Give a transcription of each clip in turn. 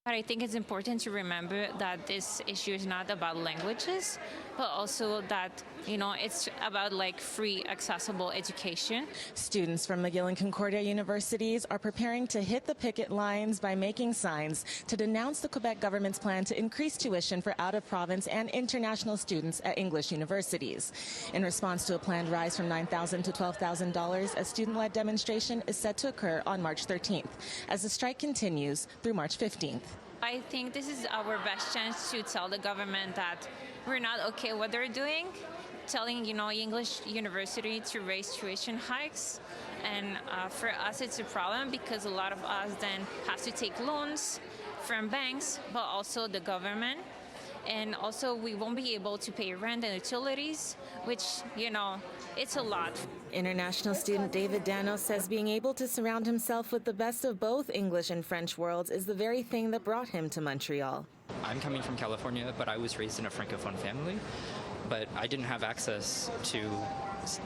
But I think it's important to remember that this issue is not about languages, but also that, it's about free, accessible education. Students from McGill and Concordia universities are preparing to hit the picket lines by making signs to denounce the Quebec government's plan to increase tuition for out-of-province and international students at English universities. In response to a planned rise from $9,000 to $12,000, a student-led demonstration is set to occur on March 13th, as the strike continues through March 15th. I think this is our best chance to tell the government that we're not okay what they're doing, telling, English university to raise tuition hikes. And for us, it's a problem because a lot of us then have to take loans from banks, but also the government. And also, we won't be able to pay rent and utilities, which, it's a lot. International student David Danos says being able to surround himself with the best of both English and French worlds is the very thing that brought him to Montreal. I'm coming from California, but I was raised in a Francophone family. But I didn't have access to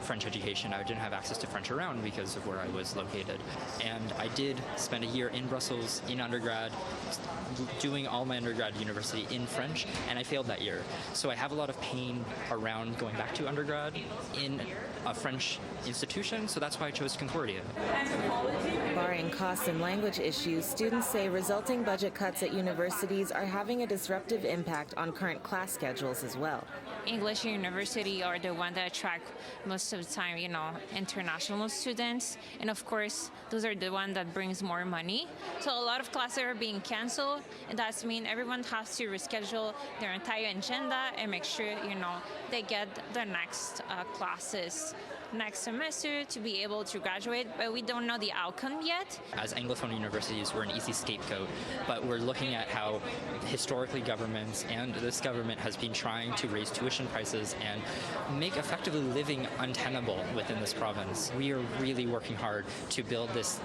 French education. I didn't have access to French around because of where I was located. And I did spend a year in Brussels in undergrad, doing all my undergrad university in French, and I failed that year. So I have a lot of pain around going back to undergrad in a French institution, so that's why I chose Concordia. Barring cost and language issues, students say resulting budget cuts at universities are having a disruptive impact on current class schedules as well. English university are the one that attract most of the time, international students. And of course, those are the one that brings more money. So a lot of classes are being canceled, and that's mean everyone has to reschedule their entire agenda and make sure, they get the next classes next semester to be able to graduate, but we don't know the outcome yet. As anglophone universities, we're an easy scapegoat, but we're looking at how historically governments and this government has been trying to raise tuition prices and make effectively living untenable within this province. We are really working hard to build this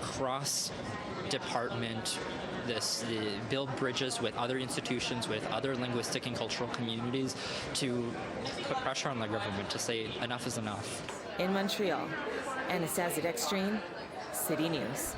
cross-department, build bridges with other institutions, with other linguistic and cultural communities to put pressure on the government to say enough is enough. In Montreal, Anastasia Dextrene, City News.